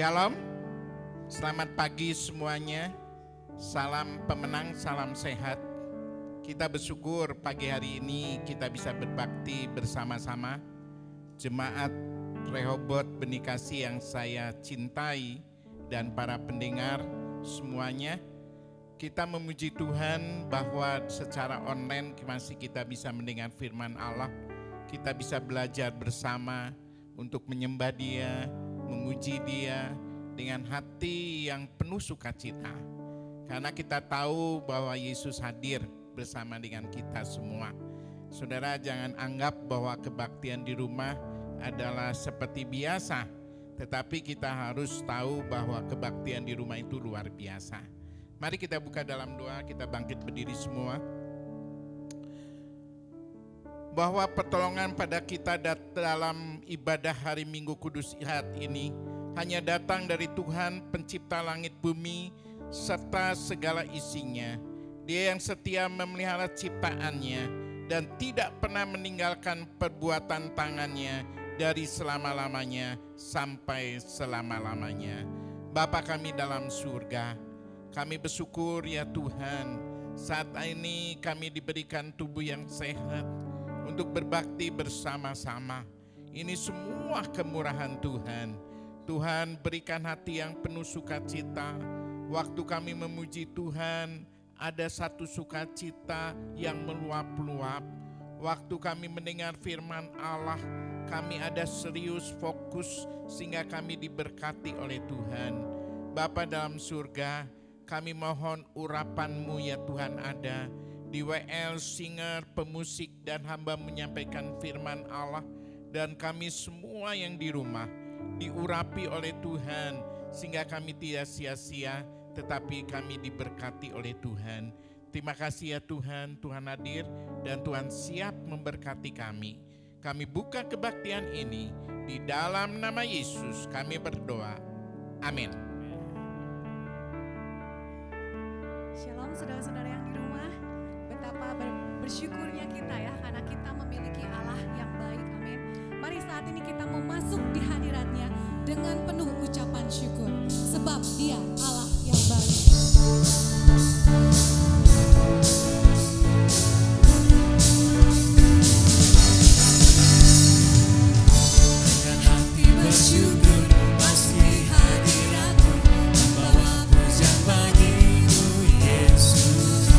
Shalom, selamat pagi semuanya. Salam pemenang, salam sehat. Kita bersyukur pagi hari ini kita bisa berbakti bersama-sama. Jemaat Rehoboth Benih Kasih yang saya cintai dan para pendengar semuanya. Kita memuji Tuhan bahwa secara online masih kita bisa mendengar firman Allah. Kita bisa belajar bersama untuk menyembah Dia, memuji Dia dengan hati yang penuh sukacita. Karena kita tahu bahwa Yesus hadir bersama dengan kita semua. Saudara, jangan anggap bahwa kebaktian di rumah adalah seperti biasa. Tetapi kita harus tahu bahwa kebaktian di rumah itu luar biasa. Mari kita buka dalam doa, kita bangkit berdiri semua. Bahwa pertolongan pada kita dalam ibadah hari Minggu Kudus Ihad ini hanya datang dari Tuhan pencipta langit bumi serta segala isinya. Dia yang setia memelihara ciptaannya dan tidak pernah meninggalkan perbuatan tangannya dari selama-lamanya sampai selama-lamanya. Bapa kami dalam surga, kami bersyukur ya Tuhan, saat ini kami diberikan tubuh yang sehat untuk berbakti bersama-sama. Ini semua kemurahan Tuhan. Tuhan, berikan hati yang penuh sukacita. Waktu kami memuji Tuhan, ada satu sukacita yang meluap-luap. Waktu kami mendengar firman Allah, kami ada serius fokus sehingga kami diberkati oleh Tuhan. Bapa dalam surga, kami mohon urapan-Mu ya Tuhan ada di WL, singer, pemusik, dan hamba menyampaikan firman Allah. Dan kami semua yang di rumah diurapi oleh Tuhan, sehingga kami tidak sia-sia, tetapi kami diberkati oleh Tuhan. Terima kasih ya Tuhan, Tuhan hadir dan Tuhan siap memberkati kami. Kami buka kebaktian ini, di dalam nama Yesus kami berdoa. Amin. Shalom saudara-saudara yang di rumah. Betapa bersyukurnya kita ya, karena kita memiliki Allah yang baik, amin. Mari saat ini kita mau masuk di hadiratnya dengan penuh ucapan syukur, sebab Dia Allah yang baik. Dengan hati bersyukur pasti hadiratmu, membawa pujian bagimu Yesus.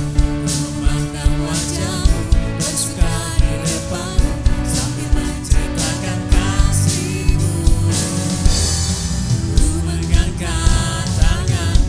Memandang wajahmu, bersuka di depanmu, sambil menceritakan kasihmu. Ku mengangkat tangan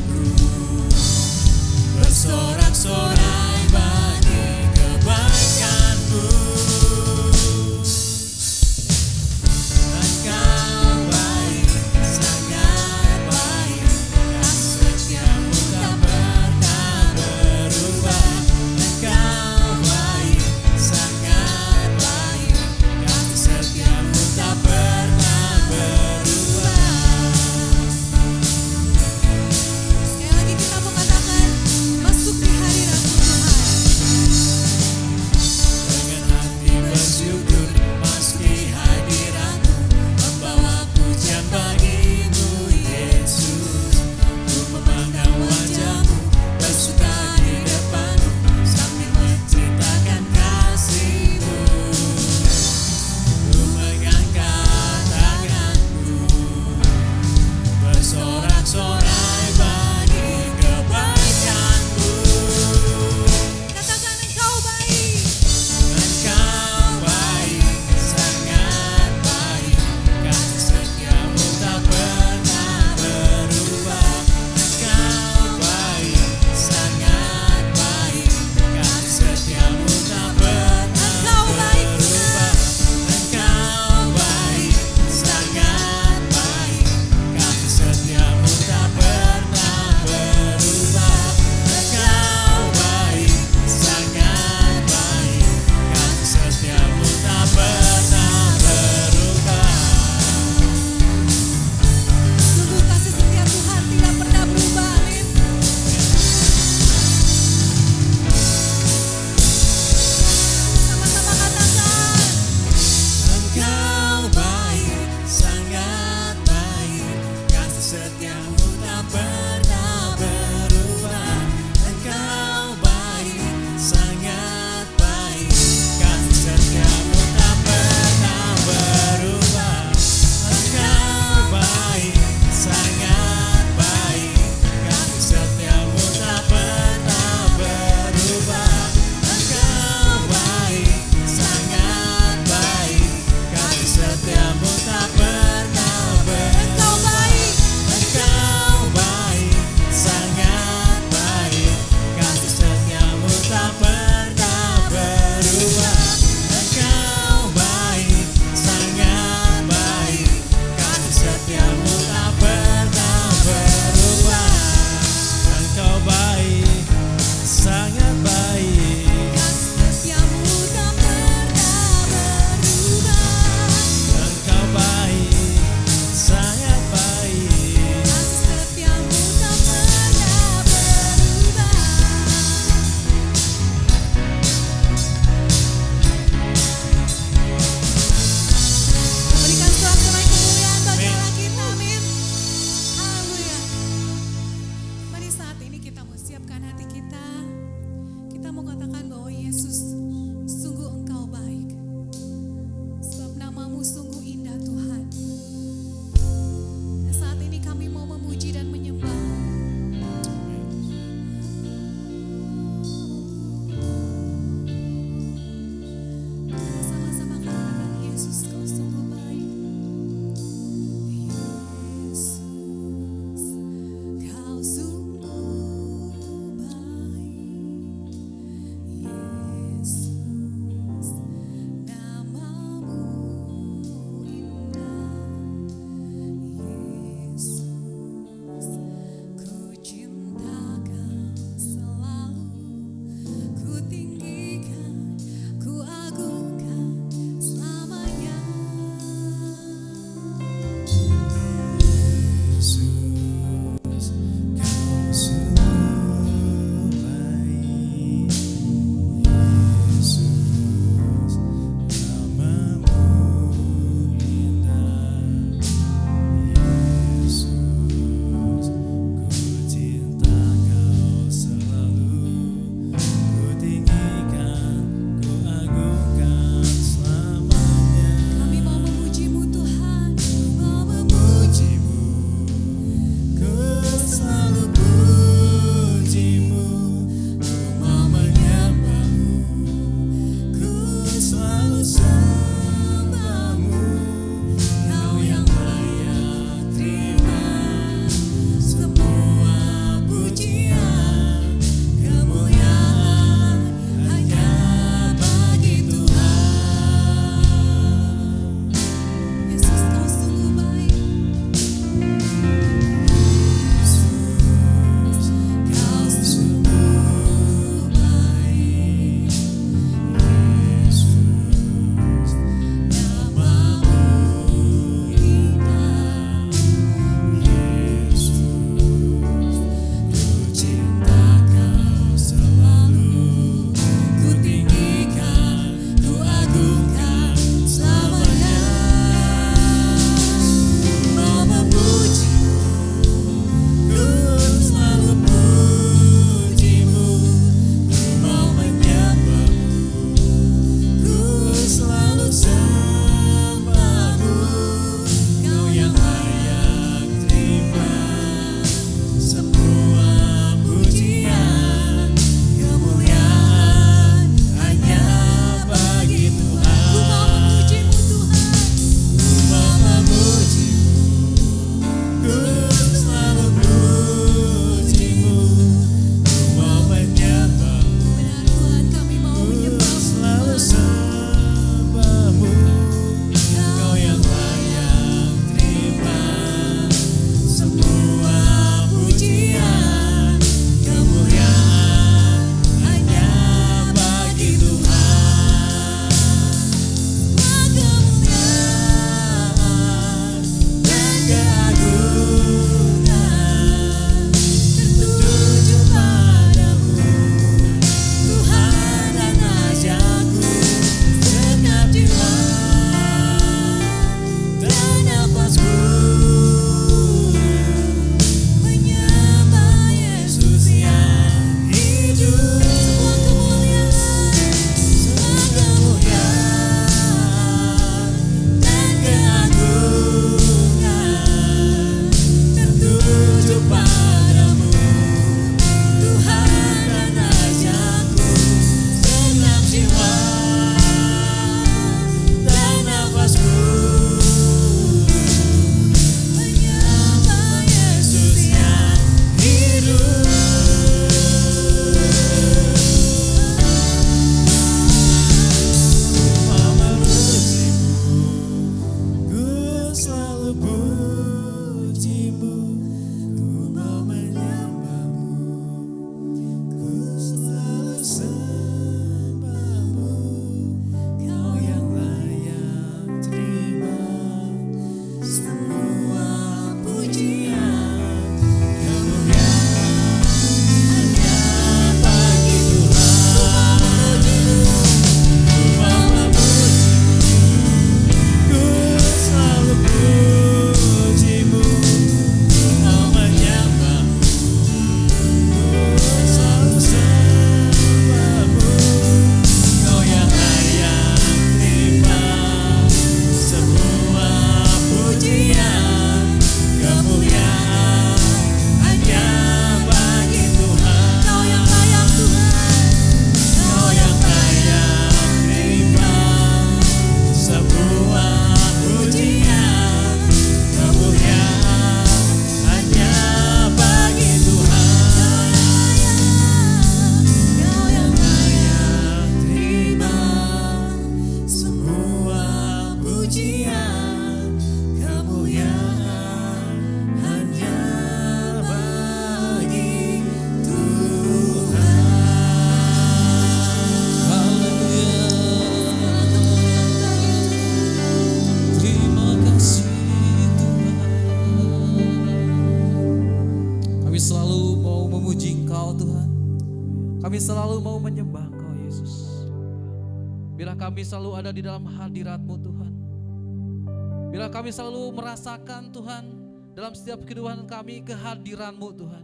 pujian, kemuliaan hanya bagi Tuhan. Haleluya. Terima kasih Tuhan. Kami selalu mau memuji Engkau Tuhan. Kami selalu mau menyembah Engkau Yesus. Bila kami selalu ada di dalam hadirat-Mu Tuhan. Bila kami selalu merasakan Tuhan dalam setiap kehidupan kami kehadiran-Mu Tuhan.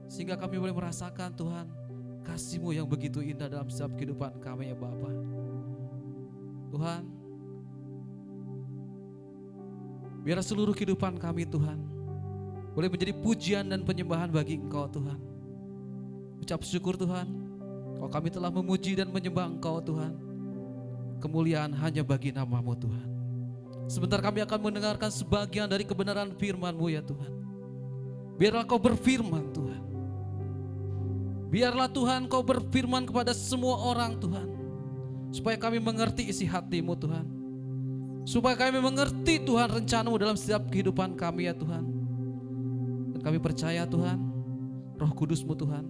Sehingga kami boleh merasakan Tuhan kasih-Mu yang begitu indah dalam setiap kehidupan kami ya Bapa. Tuhan, biar seluruh kehidupan kami Tuhan boleh menjadi pujian dan penyembahan bagi Engkau Tuhan. Ucap syukur Tuhan, kalau kami telah memuji dan menyembah Engkau Tuhan, kemuliaan hanya bagi nama-Mu Tuhan. Sebentar kami akan mendengarkan sebagian dari kebenaran firman-Mu ya Tuhan. Biarlah Kau berfirman Tuhan. Biarlah Tuhan Kau berfirman kepada semua orang Tuhan. Supaya kami mengerti isi hati-Mu Tuhan. Supaya kami mengerti Tuhan rencana-Mu dalam setiap kehidupan kami ya Tuhan. Dan kami percaya Tuhan, Roh Kudus-Mu Tuhan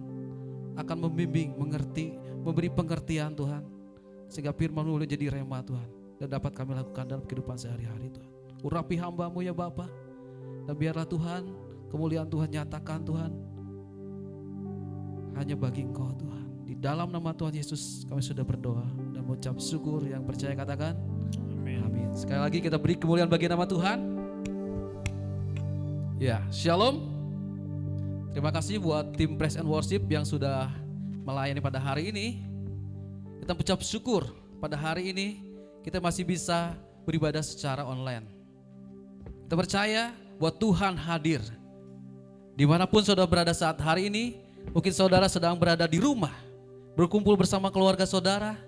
akan membimbing, mengerti, memberi pengertian Tuhan. Sehingga firman-Mu boleh jadi rema Tuhan. Dan dapat kami lakukan dalam kehidupan sehari-hari Tuhan. Urapi hamba-Mu ya Bapa. Dan biarlah Tuhan, kemuliaan Tuhan nyatakan Tuhan. Hanya bagi Engkau Tuhan. Di dalam nama Tuhan Yesus kami sudah berdoa. Dan mengucap syukur, yang percaya katakan amin. Sekali lagi kita beri kemuliaan bagi nama Tuhan. Ya, shalom. Terima kasih buat tim Praise and Worship yang sudah melayani pada hari ini. Kita ucap syukur pada hari ini kita masih bisa beribadah secara online. Kita percaya bahwa Tuhan hadir. Dimanapun saudara berada saat hari ini, mungkin saudara sedang berada di rumah, berkumpul bersama keluarga saudara.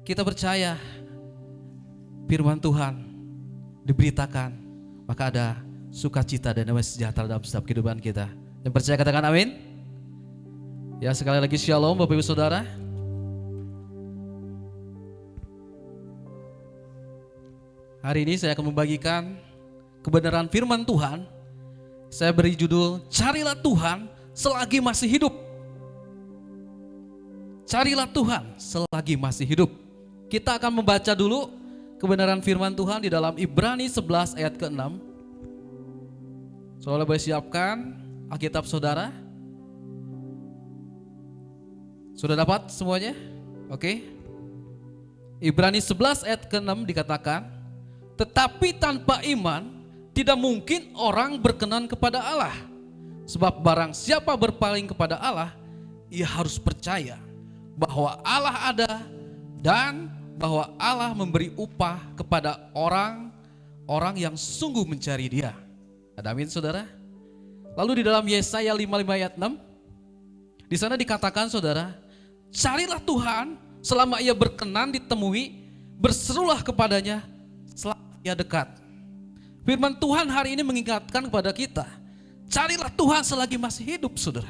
Kita percaya firman Tuhan diberitakan, maka ada sukacita dan damai sejahtera dalam setiap kehidupan kita. Yang percaya katakan amin. Ya, sekali lagi shalom Bapak Ibu Saudara. Hari ini saya akan membagikan kebenaran firman Tuhan. Saya beri judul Carilah Tuhan selagi masih hidup. Carilah Tuhan selagi masih hidup. Kita akan membaca dulu kebenaran firman Tuhan di dalam Ibrani 11 ayat ke-6. Saudara boleh siapkan Alkitab saudara. Sudah dapat semuanya? Oke. Ibrani 11 ayat ke-6 dikatakan, tetapi tanpa iman tidak mungkin orang berkenan kepada Allah. Sebab barang siapa berpaling kepada Allah, ia harus percaya bahwa Allah ada dan bahwa Allah memberi upah kepada orang-orang yang sungguh mencari Dia. Ada amin saudara? Lalu di dalam Yesaya 55 ayat 6, di sana dikatakan saudara, carilah Tuhan selama ia berkenan ditemui, berserulah kepadanya selama ia dekat. Firman Tuhan hari ini mengingatkan kepada kita, carilah Tuhan selagi masih hidup saudara.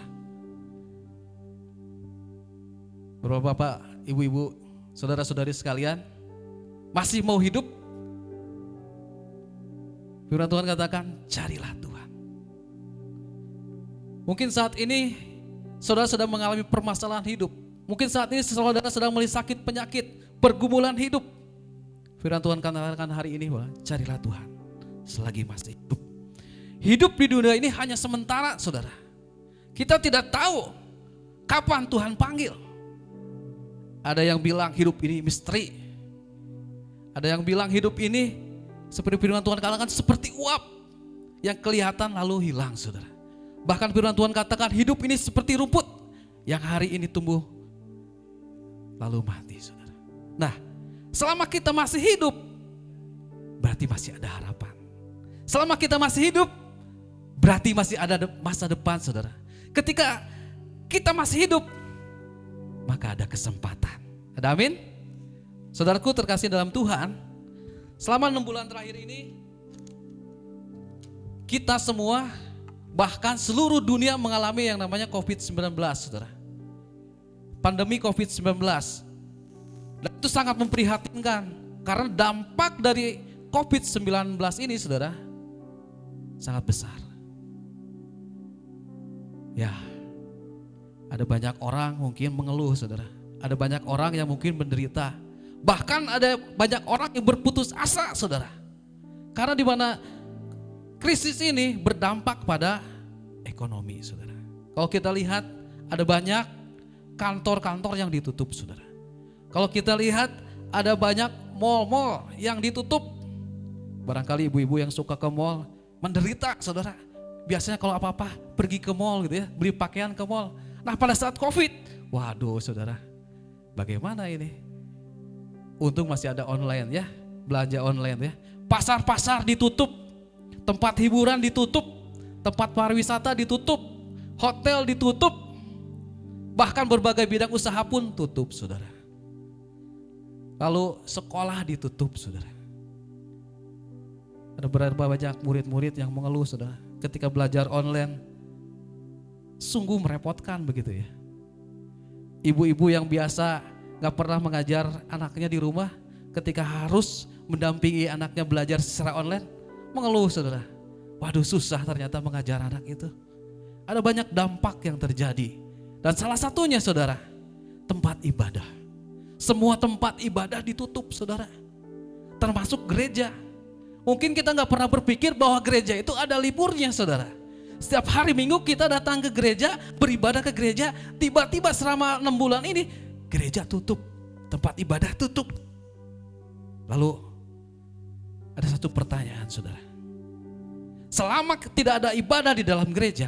Bapak-bapak, ibu-ibu, saudara-saudari sekalian, masih mau hidup? Firman Tuhan katakan, carilah Tuhan. Mungkin saat ini saudara sedang mengalami permasalahan hidup. Mungkin saat ini saudara sedang mengalami sakit penyakit, pergumulan hidup. Firman Tuhan katakan hari ini, carilah Tuhan selagi masih hidup. Hidup di dunia ini hanya sementara saudara. Kita tidak tahu kapan Tuhan panggil. Ada yang bilang hidup ini misteri. Ada yang bilang hidup ini seperti firman Tuhan katakan seperti uap yang kelihatan lalu hilang saudara. Bahkan firman Tuhan katakan hidup ini seperti rumput yang hari ini tumbuh lalu mati saudara. Nah, selama kita masih hidup berarti masih ada harapan. Selama kita masih hidup berarti masih ada masa depan saudara. Ketika kita masih hidup maka ada kesempatan. Ada amin? Saudaraku terkasih dalam Tuhan, selama 6 bulan terakhir ini kita semua bahkan seluruh dunia mengalami yang namanya COVID-19 saudara. Pandemi COVID-19. Dan itu sangat memprihatinkan karena dampak dari COVID-19 ini saudara sangat besar. Ya, ada banyak orang mungkin mengeluh saudara. Ada banyak orang yang mungkin menderita. Bahkan ada banyak orang yang berputus asa saudara. Karena di mana krisis ini berdampak pada ekonomi saudara. Kalau kita lihat ada banyak kantor-kantor yang ditutup saudara. Kalau kita lihat ada banyak mall-mall yang ditutup. Barangkali ibu-ibu yang suka ke mall menderita saudara. Biasanya kalau apa-apa pergi ke mall gitu ya, beli pakaian ke mall. Nah pada saat COVID, waduh saudara, bagaimana ini? Untung masih ada online ya, belanja online ya. Pasar-pasar ditutup, tempat hiburan ditutup, tempat pariwisata ditutup, hotel ditutup, bahkan berbagai bidang usaha pun tutup saudara. Lalu sekolah ditutup saudara. Ada berapa banyak murid-murid yang mengeluh saudara. Ketika belajar online, sungguh merepotkan begitu ya. Ibu-ibu yang biasa gak pernah mengajar anaknya di rumah, ketika harus mendampingi anaknya belajar secara online, mengeluh saudara. Waduh susah ternyata mengajar anak itu. Ada banyak dampak yang terjadi. Dan salah satunya saudara, tempat ibadah. Semua tempat ibadah ditutup saudara. Termasuk gereja. Mungkin kita gak pernah berpikir bahwa gereja itu ada liburnya saudara. Setiap hari Minggu kita datang ke gereja, beribadah ke gereja, tiba-tiba selama 6 bulan ini gereja tutup, tempat ibadah tutup. Lalu ada satu pertanyaan saudara. Selama tidak ada ibadah di dalam gereja,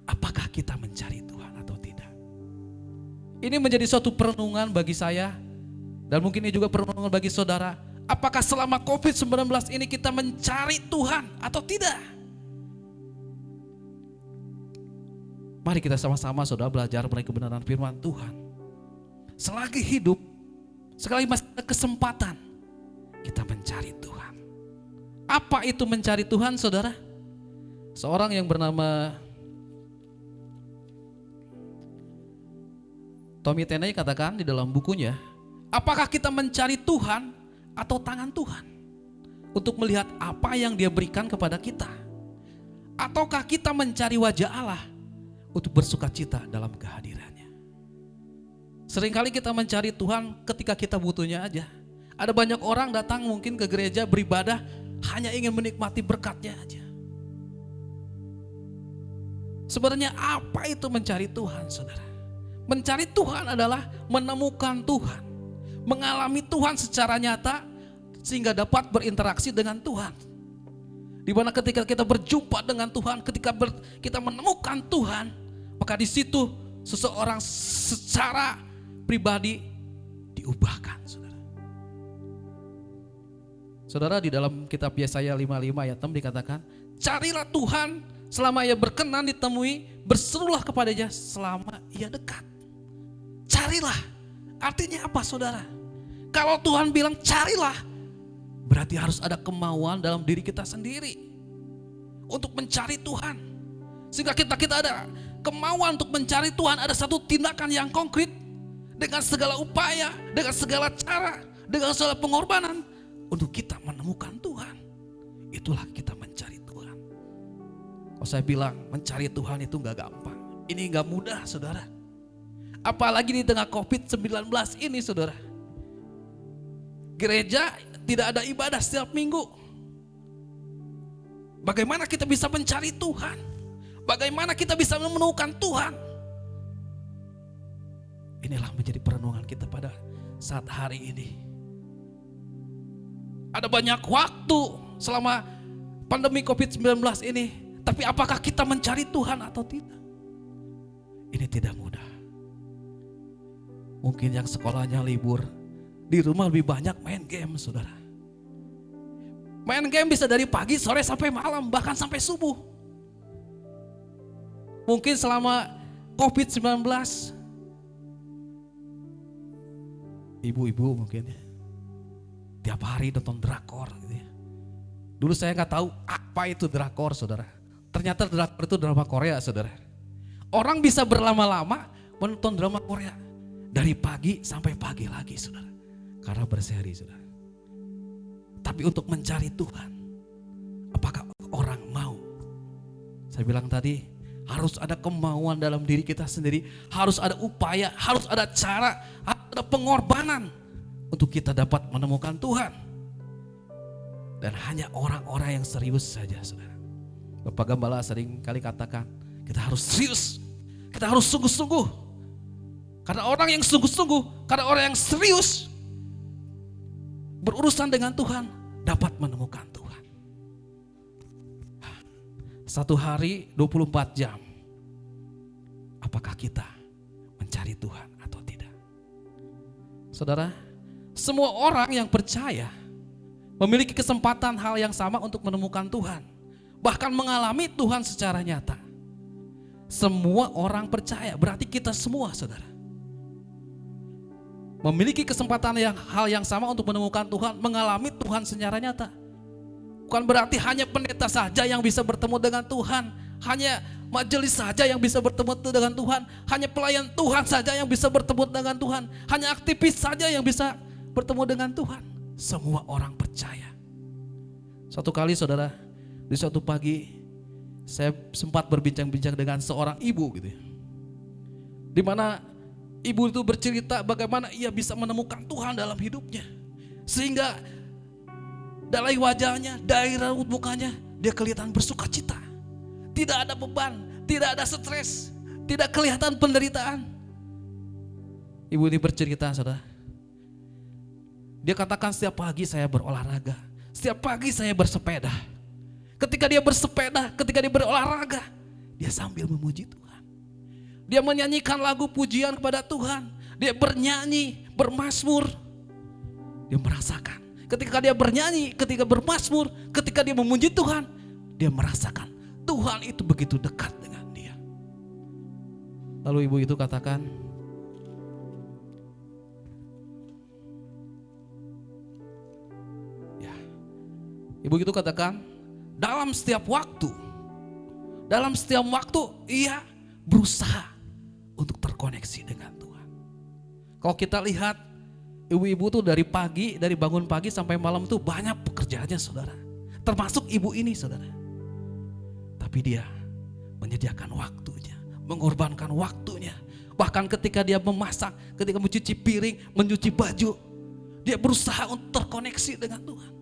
apakah kita mencari Tuhan atau tidak? Ini menjadi suatu perenungan bagi saya dan mungkin ini juga perenungan bagi saudara. Apakah selama COVID-19 ini kita mencari Tuhan atau tidak? Mari kita sama-sama saudara belajar mengenai kebenaran firman Tuhan. Selagi hidup, sekali masih ada kesempatan, kita mencari Tuhan. Apa itu mencari Tuhan saudara? Seorang yang bernama Tommy Tenney katakan di dalam bukunya, apakah kita mencari Tuhan atau tangan Tuhan untuk melihat apa yang Dia berikan kepada kita? Ataukah kita mencari wajah Allah untuk bersuka cita dalam kehadirannya? Seringkali kita mencari Tuhan ketika kita butuhnya aja. Ada banyak orang datang mungkin ke gereja beribadah hanya ingin menikmati berkatnya aja. Sebenarnya apa itu mencari Tuhan saudara? Mencari Tuhan adalah menemukan Tuhan, mengalami Tuhan secara nyata sehingga dapat berinteraksi dengan Tuhan. Di mana ketika kita berjumpa dengan Tuhan, ketika kita menemukan Tuhan, maka di situ seseorang secara pribadi diubahkan, saudara. Saudara, di dalam kitab Yesaya 55 ayat 6 dikatakan, carilah Tuhan selama ia berkenan ditemui, berserulah kepadanya selama ia dekat. Carilah, artinya apa saudara? Kalau Tuhan bilang carilah, berarti harus ada kemauan dalam diri kita sendiri untuk mencari Tuhan. Sehingga kita ada kemauan untuk mencari Tuhan, ada satu tindakan yang konkret dengan segala upaya, dengan segala cara, dengan segala pengorbanan untuk kita menemukan Tuhan. Itulah kita mencari Tuhan. Kalau saya bilang mencari Tuhan itu gak gampang, ini gak mudah saudara. Apalagi di tengah COVID-19 ini saudara. Gereja tidak ada ibadah setiap minggu. Bagaimana kita bisa mencari Tuhan? Bagaimana kita bisa menemukan Tuhan? Inilah menjadi perenungan kita pada saat hari ini. Ada banyak waktu selama pandemi COVID-19 ini. Tapi apakah kita mencari Tuhan atau tidak? Ini tidak mudah. Mungkin yang sekolahnya libur, di rumah lebih banyak main game saudara. Main game bisa dari pagi, sore sampai malam, bahkan sampai subuh. Mungkin selama COVID-19, ibu-ibu mungkin ya, tiap hari nonton drakor gitu ya. Dulu saya nggak tahu apa itu drakor saudara. Ternyata drakor itu drama Korea saudara. Orang bisa berlama-lama menonton drama Korea. Dari pagi sampai pagi lagi saudara. Karena berseri saudara. Tapi untuk mencari Tuhan, apakah orang mau? Saya bilang tadi, harus ada kemauan dalam diri kita sendiri. Harus ada upaya, harus ada cara, harus ada pengorbanan untuk kita dapat menemukan Tuhan. Dan hanya orang-orang yang serius saja saudara. Bapak Gembala sering kali katakan, kita harus serius, kita harus sungguh-sungguh. Karena orang yang sungguh-sungguh, karena orang yang serius berurusan dengan Tuhan dapat menemukan Tuhan. Satu hari 24 jam. Apakah kita mencari Tuhan atau tidak? Saudara, semua orang yang percaya memiliki kesempatan hal yang sama untuk menemukan Tuhan. Bahkan mengalami Tuhan secara nyata. Semua orang percaya, berarti kita semua saudara. Memiliki kesempatan hal yang sama untuk menemukan Tuhan, mengalami Tuhan secara nyata. Bukan berarti hanya pendeta saja yang bisa bertemu dengan Tuhan, hanya majelis saja yang bisa bertemu dengan Tuhan, hanya pelayan Tuhan saja yang bisa bertemu dengan Tuhan, hanya aktivis saja yang bisa bertemu dengan Tuhan. Semua orang percaya. Suatu kali saudara, di suatu pagi saya sempat berbincang-bincang dengan seorang ibu gitu ya. Di mana ibu itu bercerita bagaimana ia bisa menemukan Tuhan dalam hidupnya. Sehingga dari wajahnya, dari raut mukanya, dia kelihatan bersuka cita. Tidak ada beban, tidak ada stres, tidak kelihatan penderitaan. Ibu ini bercerita saudara. Dia katakan setiap pagi saya berolahraga, setiap pagi saya bersepeda. Ketika dia bersepeda, ketika dia berolahraga, dia sambil memuji Tuhan. Dia menyanyikan lagu pujian kepada Tuhan. Dia bernyanyi, bermazmur. Dia merasakan. Ketika dia bernyanyi, ketika bermazmur, ketika dia memuji Tuhan, dia merasakan Tuhan itu begitu dekat dengan dia. Lalu ibu itu katakan, ya, ibu itu katakan, dalam setiap waktu ia berusaha untuk terkoneksi dengan Tuhan. Kalau kita lihat ibu-ibu tuh dari bangun pagi sampai malam tuh banyak pekerjaannya saudara. Termasuk ibu ini saudara. Tapi dia menyediakan waktunya, mengorbankan waktunya. Bahkan ketika dia memasak, ketika mencuci piring, mencuci baju, dia berusaha untuk terkoneksi dengan Tuhan.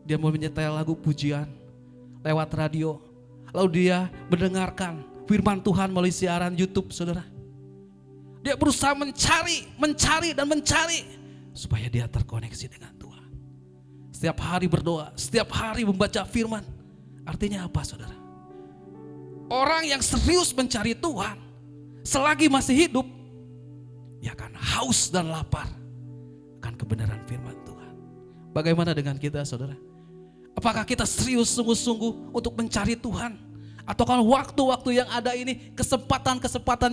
Dia mau menyetel lagu pujian lewat radio. Lalu dia mendengarkan firman Tuhan melalui siaran YouTube saudara. Dia berusaha mencari supaya dia terkoneksi dengan Tuhan. Setiap hari berdoa, setiap hari membaca firman. Artinya apa saudara? Orang yang serius mencari Tuhan selagi masih hidup, dia akan haus dan lapar akan kebenaran firman Tuhan. Bagaimana dengan kita saudara? Apakah kita serius sungguh-sungguh untuk mencari Tuhan? Atau kalau waktu-waktu yang ada ini, kesempatan-kesempatan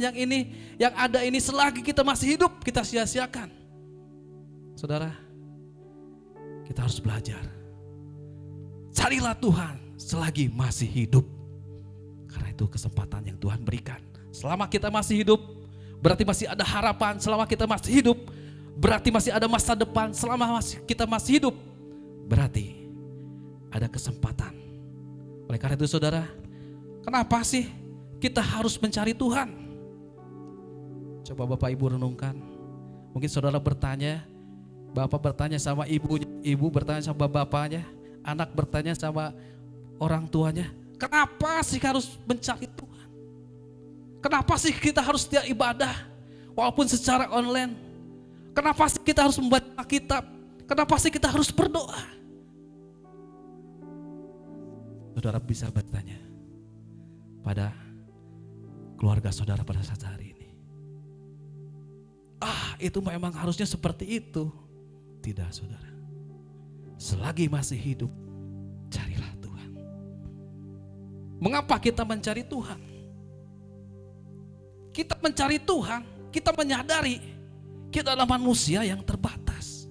yang ada ini selagi kita masih hidup, kita sia-siakan. Saudara, kita harus belajar. Carilah Tuhan selagi masih hidup. Karena itu kesempatan yang Tuhan berikan. Selama kita masih hidup, berarti masih ada harapan. Selama kita masih hidup, berarti masih ada masa depan. Selama kita masih hidup, berarti ada kesempatan. Oleh karena itu saudara, kenapa sih kita harus mencari Tuhan? Coba Bapak Ibu renungkan. Mungkin saudara bertanya, Bapak bertanya sama ibunya, ibu bertanya sama bapaknya, anak bertanya sama orang tuanya. Kenapa sih harus mencari Tuhan? Kenapa sih kita harus setiap ibadah walaupun secara online? Kenapa sih kita harus membaca kitab? Kenapa sih kita harus berdoa? Saudara bisa bertanya pada keluarga saudara pada saat hari ini. Itu memang harusnya seperti itu. Tidak saudara. Selagi masih hidup, carilah Tuhan. Mengapa kita mencari Tuhan? Kita mencari Tuhan, kita menyadari kita adalah manusia yang terbatas.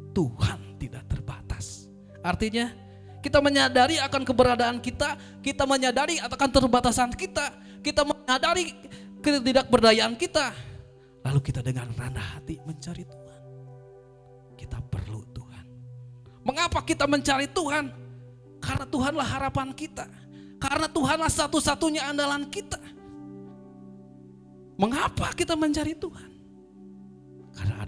Tuhan tidak terbatas. Artinya kita menyadari akan keberadaan kita menyadari akan keterbatasan kita menyadari ketidakberdayaan kita. Lalu kita dengan rendah hati mencari Tuhan. Kita perlu Tuhan. Mengapa kita mencari Tuhan? Karena Tuhanlah harapan kita. Karena Tuhanlah satu-satunya andalan kita. Mengapa kita mencari Tuhan? Karena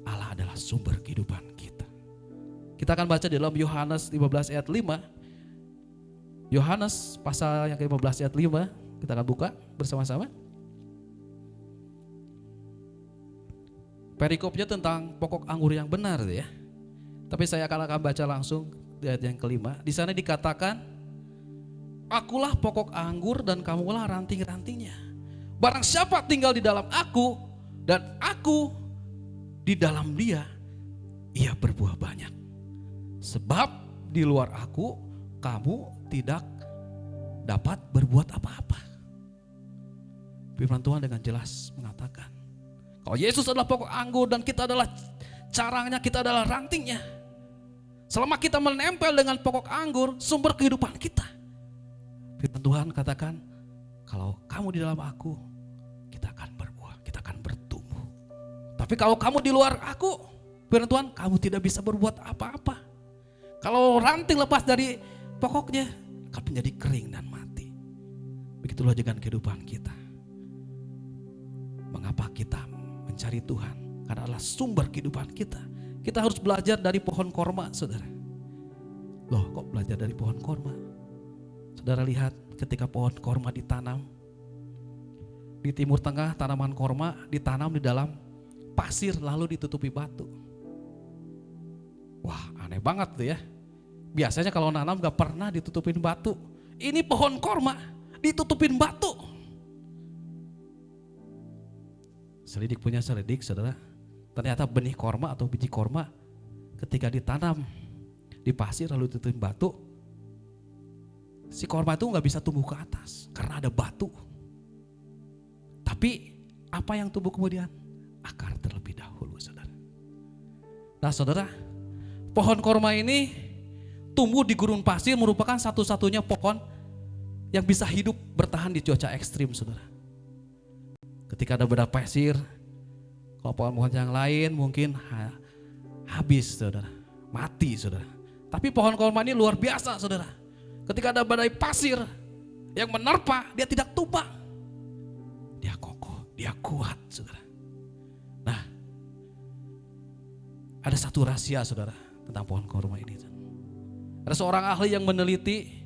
Allah adalah sumber kehidupan kita. Kita akan baca di dalam Yohanes 15 ayat 5. Yohanes pasal yang ke-15 ayat 5. Kita akan buka bersama-sama. Perikopnya tentang pokok anggur yang benar ya. Tapi saya akan baca langsung di ayat yang kelima. Di sana dikatakan, akulah pokok anggur dan kamulah ranting-rantingnya. Barang siapa tinggal di dalam aku dan aku di dalam dia, ia berbuah banyak. Sebab di luar aku kamu tidak dapat berbuat apa-apa. Firman Tuhan dengan jelas mengatakan, kalau Yesus adalah pokok anggur dan kita adalah carangnya, kita adalah rantingnya. Selama kita menempel dengan pokok anggur, sumber kehidupan kita. Firman Tuhan katakan, kalau kamu di dalam aku, kita akan berbuah, kita akan bertumbuh. Tapi kalau kamu di luar aku, firman Tuhan, kamu tidak bisa berbuat apa-apa. Kalau ranting lepas dari pokoknya, akan menjadi kering dan mati. Begitulah dengan kehidupan kita. Mengapa kita mencari Tuhan? Karena adalah sumber kehidupan kita. Kita harus belajar dari pohon korma, saudara. Loh, kok belajar dari pohon korma? Saudara lihat ketika pohon korma ditanam di Timur Tengah, tanaman korma ditanam di dalam pasir lalu ditutupi batu. Wah, aneh banget tuh ya. Biasanya kalau nanam gak pernah ditutupin batu. Ini pohon korma ditutupin batu. Selidik punya selidik, saudara. Ternyata benih korma atau biji korma ketika ditanam di pasir lalu ditutupin batu, si korma itu gak bisa tumbuh ke atas karena ada batu. Tapi apa yang tumbuh kemudian? Akar terlebih dahulu, saudara. Nah saudara, pohon korma ini tumbuh di gurun pasir merupakan satu-satunya pohon yang bisa hidup bertahan di cuaca ekstrim, saudara. Ketika ada badai pasir, kalau pohon-pohon yang lain mungkin habis, saudara, mati, saudara. Tapi pohon korma ini luar biasa, saudara. Ketika ada badai pasir yang menerpa, dia tidak tumbang. Dia kokoh, dia kuat, saudara. Nah, ada satu rahasia, saudara, tentang pohon korma ini. Ada seorang ahli yang meneliti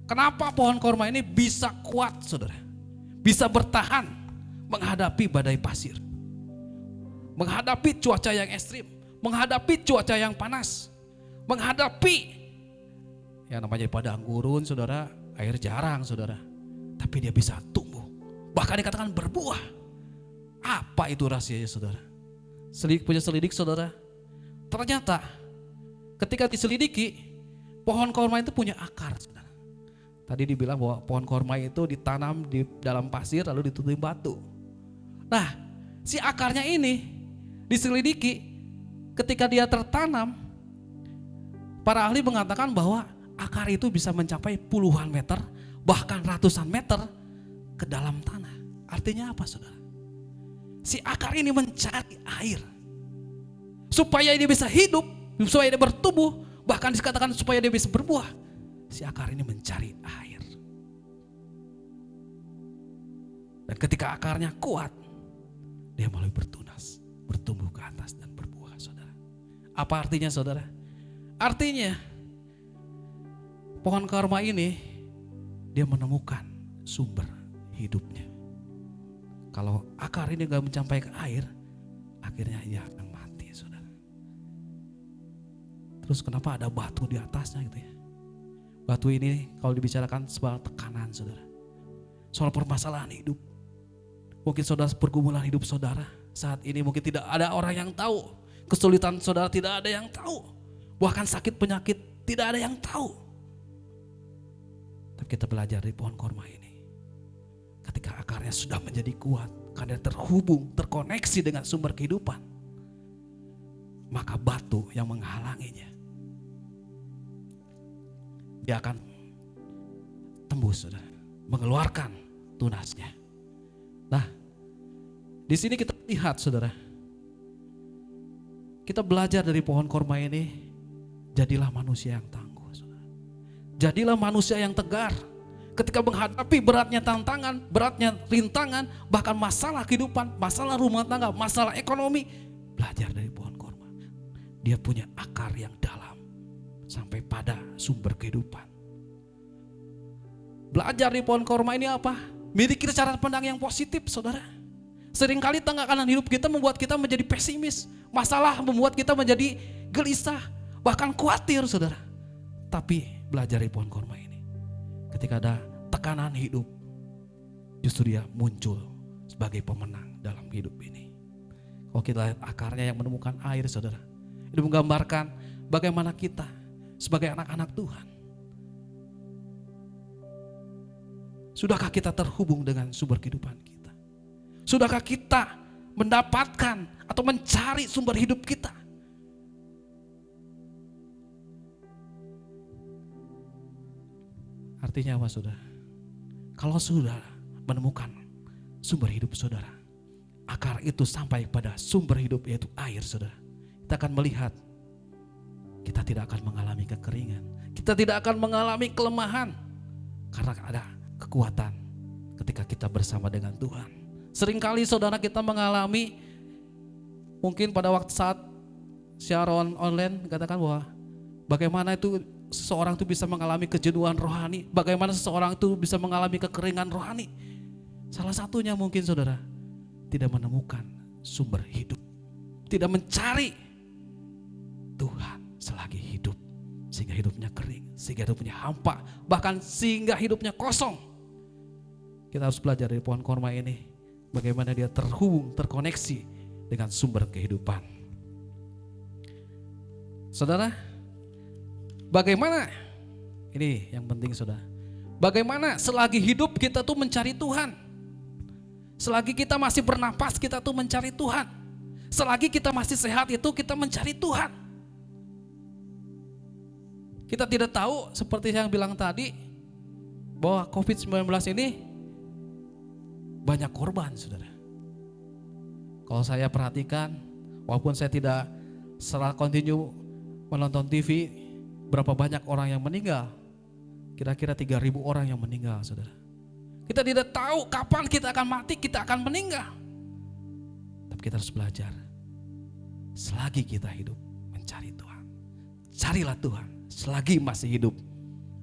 kenapa pohon korma ini bisa kuat, saudara. Bisa bertahan menghadapi badai pasir. Menghadapi cuaca yang ekstrim. Menghadapi cuaca yang panas. Menghadapi yang namanya padang gurun, saudara, air jarang, saudara. Tapi dia bisa tumbuh. Bahkan dikatakan berbuah. Apa itu rahasianya, saudara? Punya selidik, saudara. Ternyata ketika diselidiki, pohon korma itu punya akar, saudara. Tadi dibilang bahwa pohon korma itu ditanam di dalam pasir lalu ditutupi batu. Nah, si akarnya ini diselidiki ketika dia tertanam, para ahli mengatakan bahwa akar itu bisa mencapai puluhan meter, bahkan ratusan meter ke dalam tanah. Artinya apa, saudara? Si akar ini mencari air supaya dia bisa hidup, supaya dia bertumbuh, bahkan dikatakan supaya dia bisa berbuah. Si akar ini mencari air. Dan ketika akarnya kuat, dia mulai bertunas, bertumbuh ke atas dan berbuah, saudara. Apa artinya, saudara? Artinya pohon korma ini dia menemukan sumber hidupnya. Kalau akar ini gak mencapai ke air, akhirnya ia akan mati, saudara. Terus kenapa ada batu di atasnya gitu ya? Batu ini kalau dibicarakan sebuah tekanan, saudara. Soal permasalahan hidup. Mungkin saudara pergumulan hidup saudara saat ini mungkin tidak ada orang yang tahu. Kesulitan saudara tidak ada yang tahu. Bahkan sakit penyakit tidak ada yang tahu. Tapi kita belajar dari pohon korma ini. Ketika akarnya sudah menjadi kuat, karena terhubung, terkoneksi dengan sumber kehidupan, maka batu yang menghalanginya, dia akan tembus, saudara, mengeluarkan tunasnya. Nah, di sini kita lihat saudara, kita belajar dari pohon korma ini, jadilah manusia yang tangguh. Saudara. Jadilah manusia yang tegar. Ketika menghadapi beratnya tantangan, beratnya rintangan, bahkan masalah kehidupan, masalah rumah tangga, masalah ekonomi, belajar dari pohon korma. Dia punya akar yang dalam sampai pada sumber kehidupan. Belajar di pohon korma ini apa? Miliki cara pandang yang positif, saudara. Seringkali tengah kanan hidup kita membuat kita menjadi pesimis. Masalah membuat kita menjadi gelisah, bahkan khawatir, saudara. Tapi belajar di pohon korma ini. Ketika ada tekanan hidup, justru dia muncul sebagai pemenang dalam hidup ini. Kalau kita lihat akarnya yang menemukan air, saudara. Itu menggambarkan bagaimana kita sebagai anak-anak Tuhan. Sudahkah kita terhubung dengan sumber kehidupan kita? Sudahkah kita mendapatkan atau mencari sumber hidup kita? Artinya apa, saudara? Kalau saudara menemukan sumber hidup saudara, akar itu sampai pada sumber hidup yaitu air, saudara. Kita akan melihat kita tidak akan mengalami kekeringan. Kita tidak akan mengalami kelemahan karena ada kekuatan ketika kita bersama dengan Tuhan. Seringkali saudara kita mengalami, mungkin pada waktu saat siaran online katakan bahwa bagaimana itu seseorang itu bisa mengalami kejenuhan rohani, bagaimana seseorang itu bisa mengalami kekeringan rohani. Salah satunya mungkin saudara tidak menemukan sumber hidup, tidak mencari Tuhan selagi hidup, sehingga hidupnya kering, sehingga hidupnya hampa, bahkan sehingga hidupnya kosong. Kita harus belajar dari pohon korma ini, bagaimana dia terhubung, terkoneksi dengan sumber kehidupan. Saudara, bagaimana, ini yang penting saudara, bagaimana selagi hidup kita tuh mencari Tuhan. Selagi kita masih bernapas kita tuh mencari Tuhan. Selagi kita masih sehat itu kita mencari Tuhan. Kita tidak tahu seperti yang bilang tadi bahwa COVID-19 ini banyak korban, saudara. Kalau saya perhatikan, walaupun saya tidak secara kontinu menonton TV, berapa banyak orang yang meninggal? Kira-kira 3.000 orang yang meninggal, saudara. Kita tidak tahu kapan kita akan mati, kita akan meninggal. Tapi kita harus belajar. Selagi kita hidup, mencari Tuhan. Carilah Tuhan selagi masih hidup.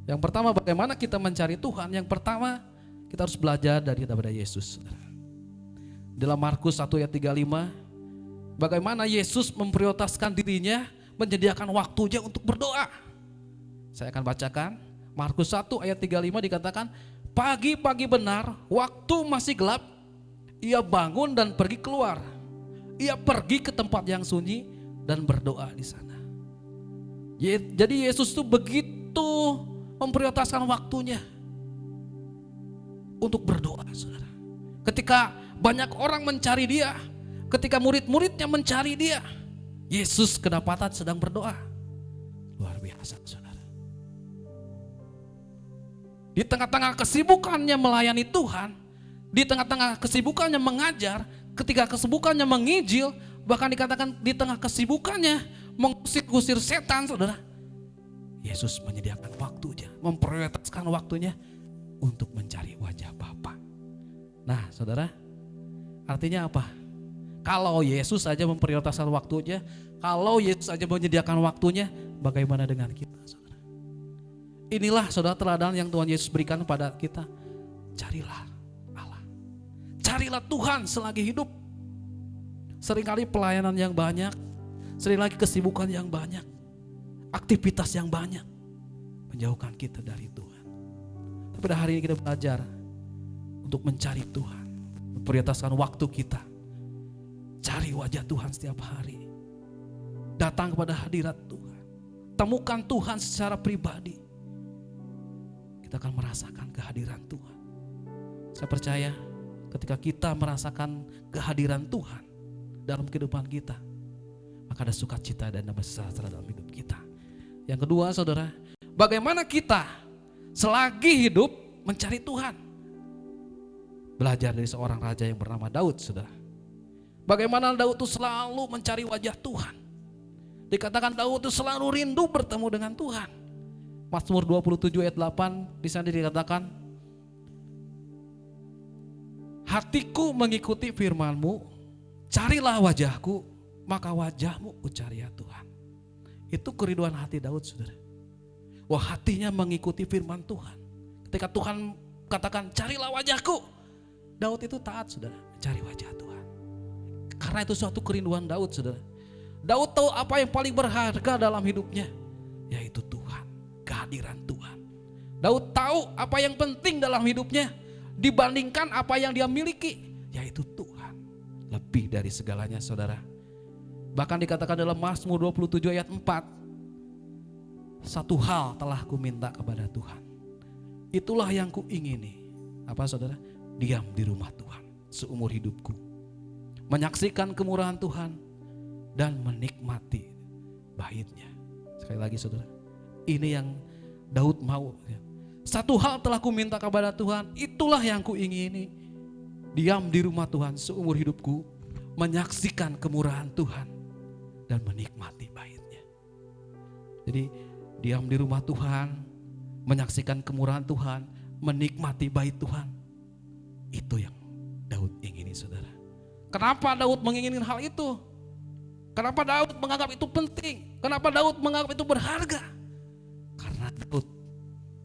Yang pertama, bagaimana kita mencari Tuhan? Yang pertama, kita harus belajar daripada Yesus. Dalam Markus 1 ayat 35, bagaimana Yesus memprioritaskan dirinya, menyediakan waktunya untuk berdoa. Saya akan bacakan. Markus 1 ayat 35 dikatakan, pagi-pagi benar, waktu masih gelap, ia bangun dan pergi keluar. Ia pergi ke tempat yang sunyi dan berdoa di sana. Jadi Yesus itu begitu memprioritaskan waktunya untuk berdoa, saudara. Ketika banyak orang mencari dia, ketika murid-muridnya mencari dia, Yesus kedapatan sedang berdoa. Luar biasa, saudara. Di tengah-tengah kesibukannya melayani Tuhan, di tengah-tengah kesibukannya mengajar, ketika kesibukannya menginjil, bahkan dikatakan di tengah kesibukannya mengusir-usir setan, saudara. Yesus menyediakan waktunya, memprioritaskan waktunya untuk mencari wajah Bapa. Nah, saudara, artinya apa? Kalau Yesus saja memprioritaskan waktunya, kalau Yesus saja menyediakan waktunya, bagaimana dengan kita, saudara? Inilah saudara teladan yang Tuhan Yesus berikan kepada kita. Carilah Allah. Carilah Tuhan selagi hidup. Seringkali pelayanan yang banyak, seringkali kesibukan yang banyak, aktivitas yang banyak menjauhkan kita dari Tuhan. Tapi pada hari ini kita belajar untuk mencari Tuhan, memprioritaskan waktu kita. Cari wajah Tuhan setiap hari. Datang kepada hadirat Tuhan. Temukan Tuhan secara pribadi. Kita akan merasakan kehadiran Tuhan. Saya percaya ketika kita merasakan kehadiran Tuhan dalam kehidupan kita, maka ada sukacita dan damai sejahtera dalam hidup kita. Yang kedua, saudara, bagaimana kita selagi hidup mencari Tuhan. belajar dari seorang raja yang bernama Daud, saudara. Bagaimana Daud itu selalu mencari wajah Tuhan. Dikatakan Daud itu selalu rindu bertemu dengan Tuhan. Mazmur 27 ayat 8 di sana dikatakan, hatiku mengikuti firman-Mu, carilah wajahku, maka wajah-Mu kucari ya Tuhan. Itu kerinduan hati Daud, saudara. Wah, hatinya mengikuti firman Tuhan. Ketika Tuhan katakan carilah wajahku, Daud itu taat, saudara, mencari wajah Tuhan. Karena itu suatu kerinduan Daud, saudara. Daud tahu apa yang paling berharga dalam hidupnya, yaitu Tuhan, kehadiran Tuhan. Daud tahu apa yang penting dalam hidupnya dibandingkan apa yang dia miliki, yaitu Tuhan. Lebih dari segalanya, saudara. Bahkan dikatakan dalam Mazmur 27 ayat 4, satu hal telah ku minta kepada Tuhan, itulah yang ku ingini. Apa, saudara? Diam di rumah Tuhan seumur hidupku, menyaksikan kemurahan Tuhan dan menikmati baitnya. Sekali lagi, saudara, ini yang Daud mau. Satu hal telah ku minta kepada Tuhan, itulah yang ku ingini. Diam di rumah Tuhan seumur hidupku, menyaksikan kemurahan Tuhan dan menikmati baitnya. Jadi diam di rumah Tuhan, menyaksikan kemurahan Tuhan, menikmati bait Tuhan. Itu yang Daud ingini, saudara. Kenapa Daud menginginkan hal itu? Kenapa Daud menganggap itu penting? Kenapa Daud menganggap itu berharga? Karena Daud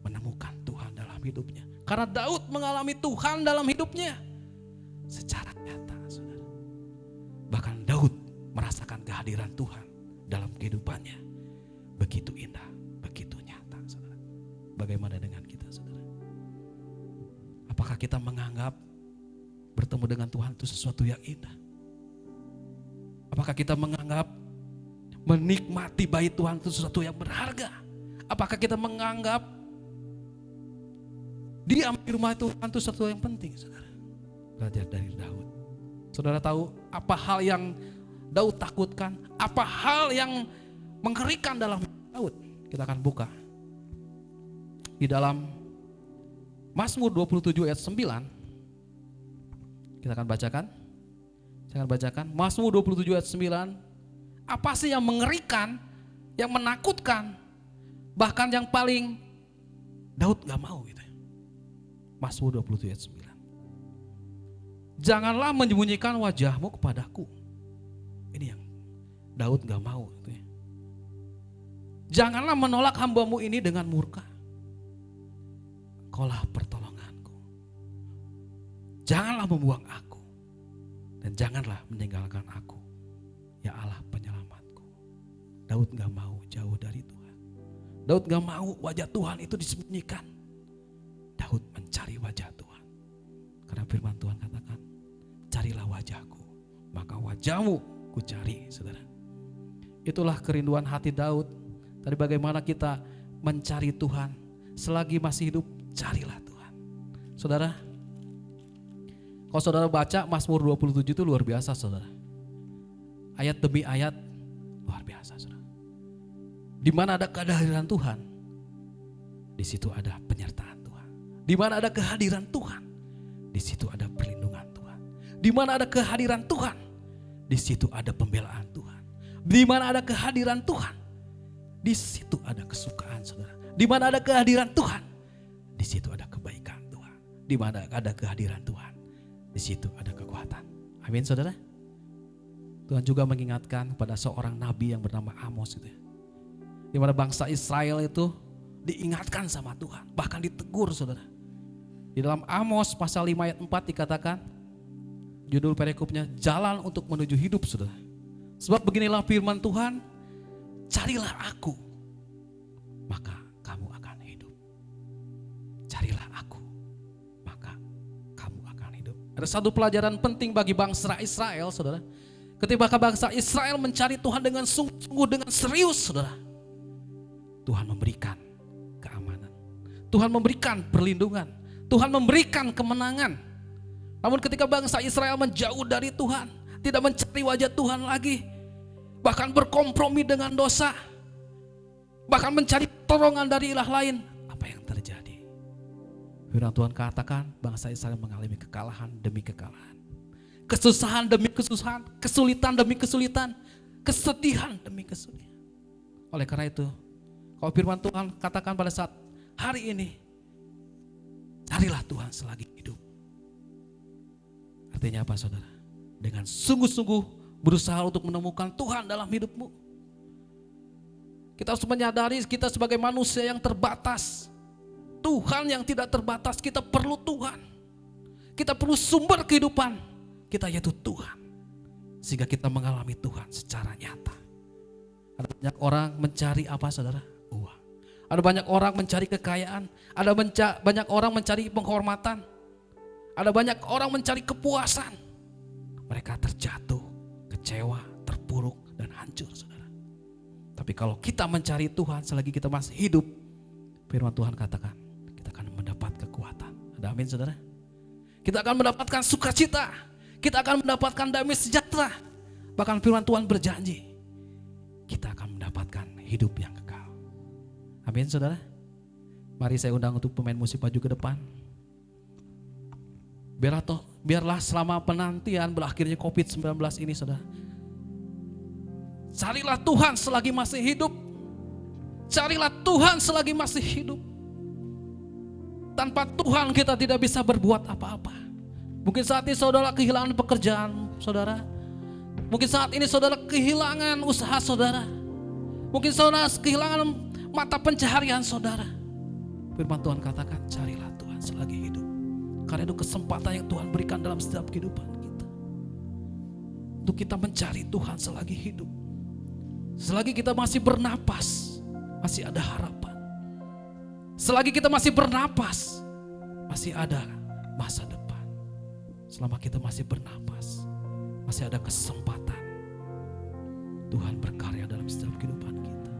menemukan Tuhan dalam hidupnya. Karena Daud mengalami Tuhan dalam hidupnya secara nyata, saudara. Bahkan Daud merasakan kehadiran Tuhan dalam kehidupannya. Begitu indah, begitu nyata, saudara. Bagaimana dengan kita, saudara? Apakah kita menganggap bertemu dengan Tuhan itu sesuatu yang indah? Apakah kita menganggap menikmati bait Tuhan itu sesuatu yang berharga? Apakah kita menganggap diam di rumah Tuhan itu sesuatu yang penting, saudara? Belajar dari Daud. Saudara tahu apa hal yang Daud takutkan? Apa hal yang mengerikan dalam Daud? Kita akan buka di dalam Mazmur 27 ayat 9. Kita akan bacakan. Saya akan bacakan Mazmur 27 ayat 9. Apa sih yang mengerikan, yang menakutkan, bahkan yang paling Daud gak mau gitu. Mazmur 27 ayat 9. Janganlah menyembunyikan wajahmu kepadaku. Ini yang Daud gak mau gitu ya. Janganlah menolak hambamu ini dengan murka. Kaulah pertolonganku. Janganlah membuang aku. Dan janganlah meninggalkan aku. Ya Allah penyelamatku. Daud gak mau jauh dari Tuhan. Daud gak mau wajah Tuhan itu disembunyikan. Daud mencari wajah Tuhan. Karena firman Tuhan katakan, carilah wajahku, maka wajahmu ku cari, saudara. Itulah kerinduan hati Daud. Tadi bagaimana kita mencari Tuhan. Selagi masih hidup, carilah Tuhan. Saudara, kalau saudara baca Mazmur 27 itu luar biasa, saudara. Ayat demi ayat, luar biasa, saudara. Di mana ada kehadiran Tuhan, di situ ada penyertaan Tuhan. Di mana ada kehadiran Tuhan, di situ ada perlindungan Tuhan. Di mana ada kehadiran Tuhan, di situ ada pembelaan Tuhan. Di mana ada kehadiran Tuhan, di situ ada kesukaan, saudara. Di mana ada kehadiran Tuhan, di situ ada kebaikan Tuhan. Di mana ada kehadiran Tuhan, di situ ada kekuatan. Amin, saudara. Tuhan juga mengingatkan pada seorang nabi yang bernama Amos gitu ya. Di mana bangsa Israel itu diingatkan sama Tuhan, bahkan ditegur, saudara. Di dalam Amos pasal 5 ayat 4 dikatakan, judul perikopnya jalan untuk menuju hidup, saudara. Sebab beginilah firman Tuhan, carilah aku, maka kamu akan hidup. Carilah aku, maka kamu akan hidup. Ada satu pelajaran penting bagi bangsa Israel, saudara. Ketika bangsa Israel mencari Tuhan dengan sungguh-sungguh, dengan serius, saudara, Tuhan memberikan keamanan. Tuhan memberikan perlindungan. Tuhan memberikan kemenangan. Namun ketika bangsa Israel menjauh dari Tuhan, tidak mencari wajah Tuhan lagi, bahkan berkompromi dengan dosa, bahkan mencari pertolongan dari ilah lain, apa yang terjadi? Firman Tuhan katakan bangsa Israel mengalami kekalahan demi kekalahan. Kesusahan demi kesusahan, kesulitan demi kesulitan, kesedihan demi kesedihan. Oleh karena itu, kalau firman Tuhan katakan pada saat hari ini, carilah Tuhan selagi hidup. Artinya apa saudara? Dengan sungguh-sungguh berusaha untuk menemukan Tuhan dalam hidupmu. Kita harus menyadari kita sebagai manusia yang terbatas. Tuhan yang tidak terbatas, kita perlu Tuhan. Kita perlu sumber kehidupan kita yaitu Tuhan. Sehingga kita mengalami Tuhan secara nyata. Ada banyak orang mencari apa saudara? Uang. Ada banyak orang mencari kekayaan. Ada banyak orang mencari penghormatan. Ada banyak orang mencari kepuasan. Mereka terjatuh, kecewa, terpuruk, dan hancur saudara. Tapi kalau kita mencari Tuhan selagi kita masih hidup, firman Tuhan katakan, kita akan mendapat kekuatan. Ada amin saudara? Kita akan mendapatkan sukacita. Kita akan mendapatkan damai sejahtera. Bahkan firman Tuhan berjanji, kita akan mendapatkan hidup yang kekal. Amin saudara? Mari saya undang untuk pemain musik maju ke depan. Biarlah selama penantian berakhirnya COVID-19 ini saudara, carilah Tuhan selagi masih hidup. Carilah Tuhan selagi masih hidup. Tanpa Tuhan kita tidak bisa berbuat apa-apa. Mungkin saat ini saudara kehilangan pekerjaan saudara. Mungkin saat ini saudara kehilangan usaha saudara. Mungkin saudara kehilangan mata pencaharian saudara. Firman Tuhan katakan, carilah Tuhan selagi hidup. Karena itu kesempatan yang Tuhan berikan dalam setiap kehidupan kita. Untuk kita mencari Tuhan selagi hidup. Selagi kita masih bernapas, masih ada harapan. Selagi kita masih bernapas, masih ada masa depan. Selama kita masih bernapas, masih ada kesempatan Tuhan berkarya dalam setiap kehidupan kita.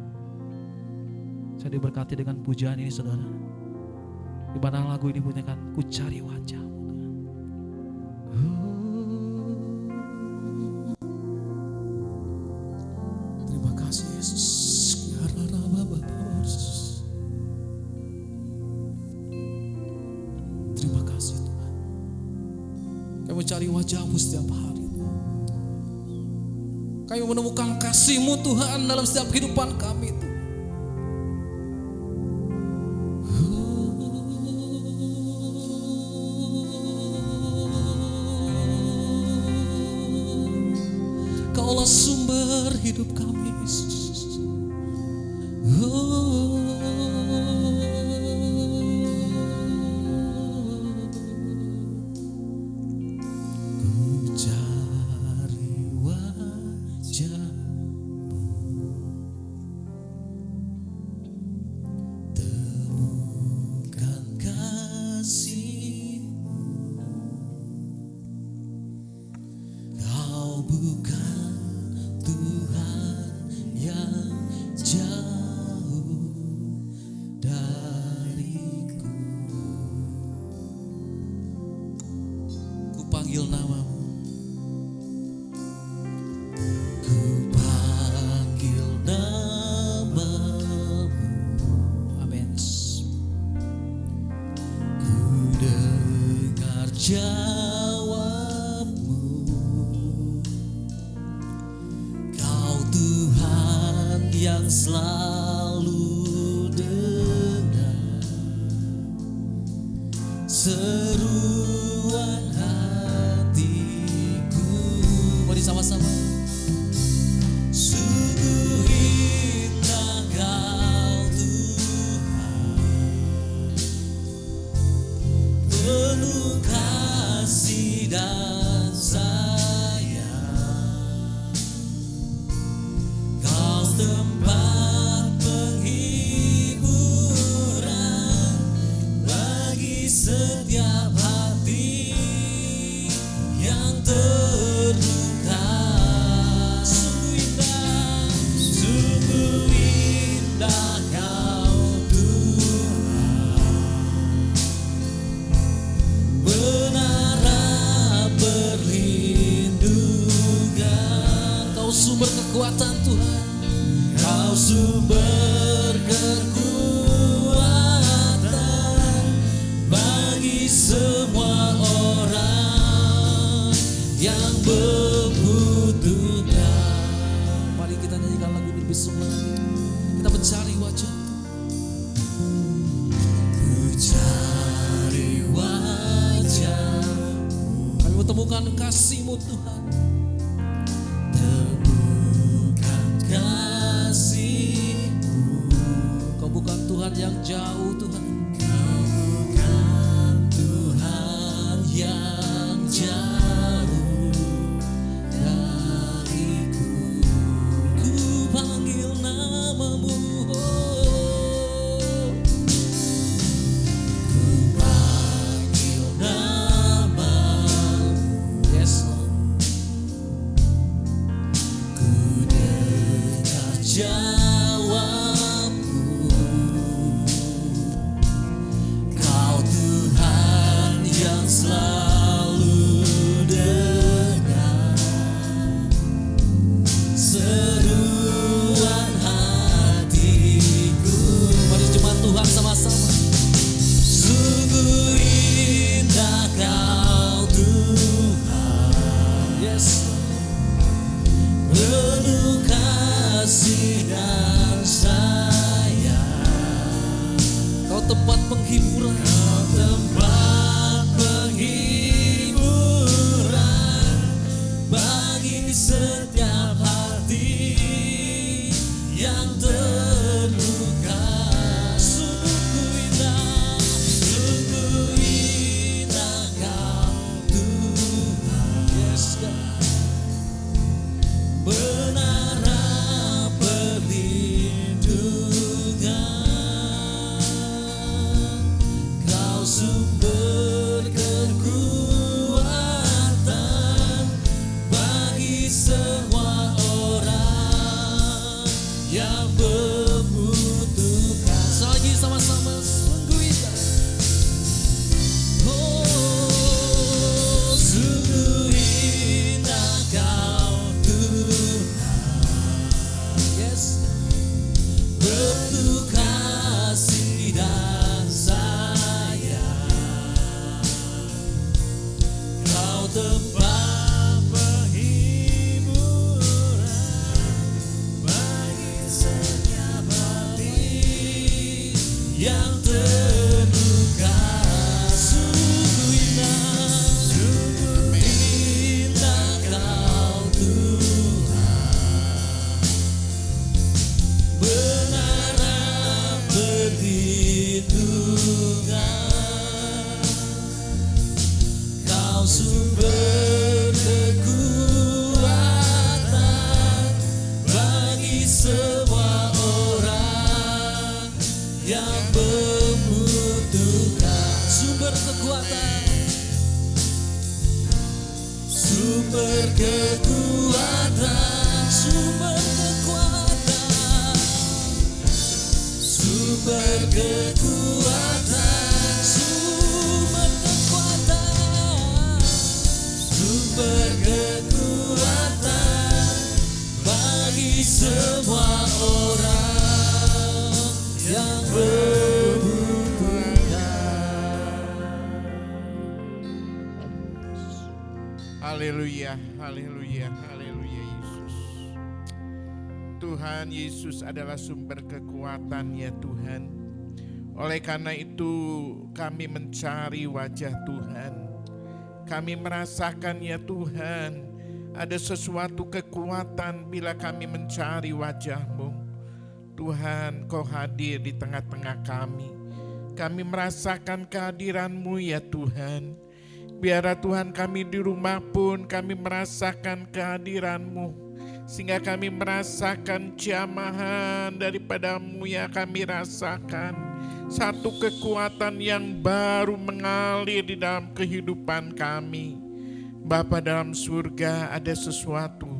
Saya diberkati dengan pujian ini saudara. Di mana lagu ini bunyikan, ku cari wajah-Mu Tuhan. Terima kasih Yesus. Terima kasih Tuhan. Kami mencari wajah-Mu setiap hari. Kami menemukan kasih-Mu Tuhan dalam setiap kehidupan kami Tuhan. Kaulah sumber hidup kami Yesus. Jawab-Mu, Kau Tuhan yang selalu dengar seruan hatiku. Mari sama-sama. Sungguh indah Kau Tuhan, penuh kasih dan sayang. Kau tempat penghiburan bagi setiap hati yang terluka. Sungguh indah Kau Tuhan, menara perlindungan. Kau sumber kekuatan Tuhan, Kau sumber kekuatan bagi membutuhkan. Mari kita nyanyikan lagu ini lebih sungguh lagi. Kita mencari wajah. Ku cari wajah, kami menemukan kasih-Mu Tuhan. Temukan kasih-Mu. Kau bukan Tuhan yang jauh Tuhan. Kau bukan Tuhan yang jauh dariku. Ku panggil nama-Mu. Ku panggil nama-Mu. Yes Lord. Ku dengar jawab-Mu. Kau Tuhan yang selalu dengar seruan hatiku. Mari jemaat Tuhan sama-sama. Sungguh indah Kau Tuhan. Yes. Penuh kasih dan sayang. Kau tempat penghiburan. Kau tempat penghiburan bagi setiap hati yang terluka. Sungguh indah Kau Tuhan. Yes God. Menara perlindungan. Kau sumber kekuatan bagi semua orang yang membutuhkan. Selagi sama-sama sungguh indah. Oh, sungguh indah Kau Tuhan. Yes. Penuh kasih dan sayang. Kau tempat penghiburan bagi setiap hati yang terluka. Sungguh indah Kau Tuhan. Menara perlindungan. Kau sumber kekuatan bagi semua orang yang membutuhkan. Sumber kekuatan. Sumber kekuatan. Sumber kekuatan. Sumber kekuatan. Sumber kekuatan. Sumber kekuatan bagi semua orang yang membutuhkan. Haleluya, haleluya, haleluya Yesus. Tuhan Yesus adalah sumber kekuatan ya Tuhan. Oleh karena itu kami mencari wajah Tuhan. Kami merasakan ya Tuhan, ada sesuatu kekuatan bila kami mencari wajah-Mu. Tuhan, Kau hadir di tengah-tengah kami. Kami merasakan kehadiran-Mu ya Tuhan. Biarlah Tuhan kami di rumah pun kami merasakan kehadiran-Mu. Sehingga kami merasakan jamahan daripada-Mu yang kami rasakan. Satu kekuatan yang baru mengalir di dalam kehidupan kami. Bapa dalam surga, ada sesuatu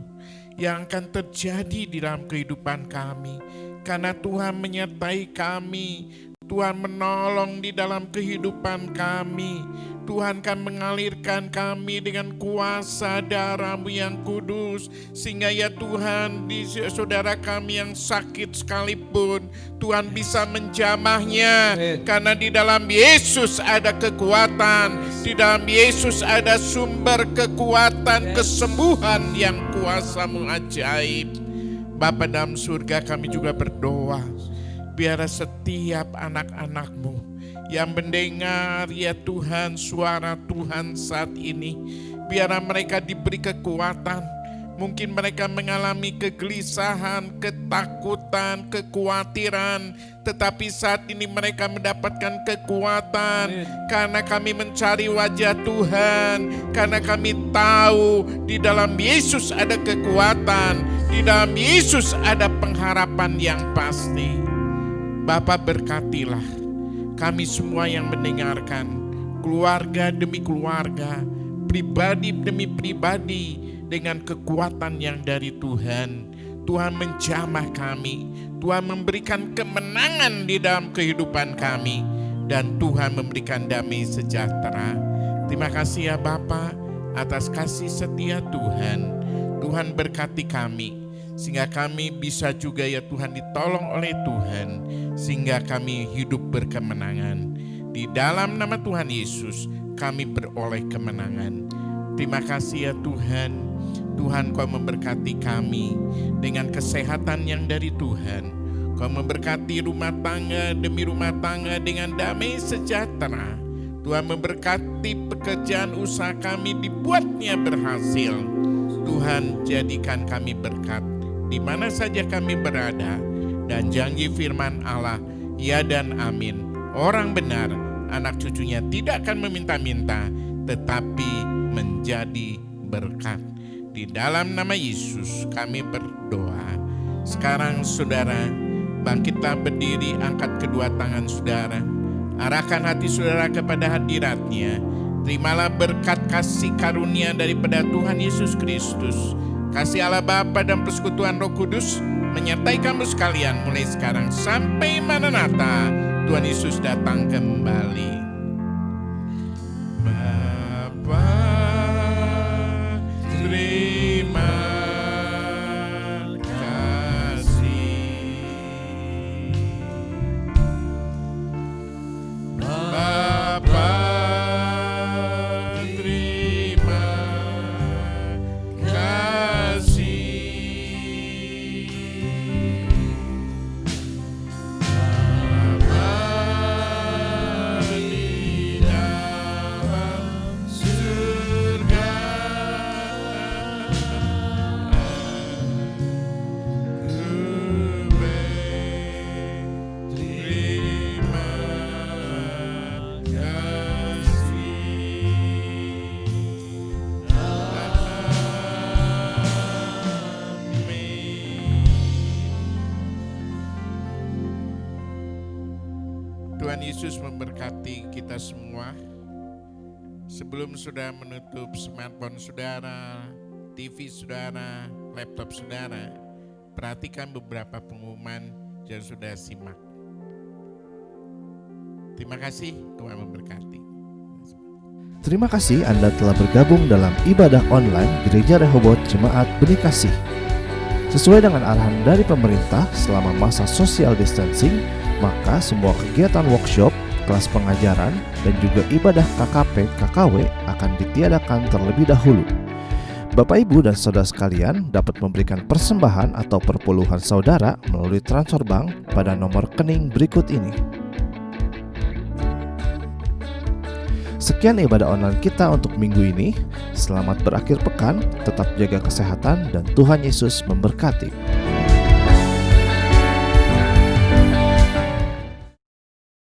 yang akan terjadi di dalam kehidupan kami. Karena Tuhan menyertai kami, Tuhan menolong di dalam kehidupan kami. Tuhan kan mengalirkan kami dengan kuasa darah-Mu yang kudus. Sehingga ya Tuhan, di saudara kami yang sakit sekalipun, Tuhan bisa menjamahnya. Karena di dalam Yesus ada kekuatan. Di dalam Yesus ada sumber kekuatan, kesembuhan yang kuasa-Mu ajaib. Bapa dalam surga, kami juga berdoa, biar setiap anak-anak-Mu yang mendengar ya Tuhan suara Tuhan saat ini, biar mereka diberi kekuatan. Mungkin mereka mengalami kegelisahan, ketakutan, kekhawatiran, tetapi saat ini mereka mendapatkan kekuatan. Karena kami mencari wajah Tuhan, karena kami tahu di dalam Yesus ada kekuatan, di dalam Yesus ada pengharapan yang pasti. Bapa, berkatilah kami semua yang mendengarkan, keluarga demi keluarga, pribadi demi pribadi, dengan kekuatan yang dari Tuhan. Tuhan menjamah kami, Tuhan memberikan kemenangan di dalam kehidupan kami, dan Tuhan memberikan damai sejahtera. Terima kasih ya Bapa atas kasih setia Tuhan. Tuhan berkati kami, sehingga kami bisa juga ya Tuhan ditolong oleh Tuhan, sehingga kami hidup berkemenangan. Di dalam nama Tuhan Yesus kami beroleh kemenangan. Terima kasih ya Tuhan. Tuhan, Kau memberkati kami dengan kesehatan yang dari Tuhan. Kau memberkati rumah tangga demi rumah tangga dengan damai sejahtera. Tuhan memberkati pekerjaan usaha kami dibuatnya berhasil. Tuhan, jadikan kami berkat di mana saja kami berada. Dan janji firman Allah, ya dan amin. Orang benar, anak cucunya tidak akan meminta-minta, tetapi menjadi berkat. Di dalam nama Yesus kami berdoa. Sekarang saudara, bangkitlah berdiri, angkat kedua tangan saudara. Arahkan hati saudara kepada hadirat-Nya. Terimalah berkat kasih karunia daripada Tuhan Yesus Kristus. Kasih Allah Bapa dan persekutuan Roh Kudus menyertai kamu sekalian mulai sekarang sampai Maranatha. Tuhan Yesus datang kembali. Bapa, terima kasih. Bapa, terima kasih. Bapa di dalam surga, terima Tuhan Yesus memberkati kita semua. Sebelum saudara menutup smartphone saudara, TV saudara, laptop saudara, perhatikan beberapa pengumuman yang sudah simak. Terima kasih, Tuhan memberkati. Terima kasih Anda telah bergabung dalam ibadah online Gereja Rehoboth Jemaat Benih Kasih. Sesuai dengan arahan dari pemerintah selama masa social distancing, maka semua kegiatan workshop, kelas pengajaran, dan juga ibadah KKP, KKW akan ditiadakan terlebih dahulu. Bapak, Ibu, dan saudara sekalian dapat memberikan persembahan atau perpuluhan saudara melalui transfer bank pada nomor rekening berikut ini. Sekian ibadah online kita untuk minggu ini. Selamat berakhir pekan, tetap jaga kesehatan, dan Tuhan Yesus memberkati.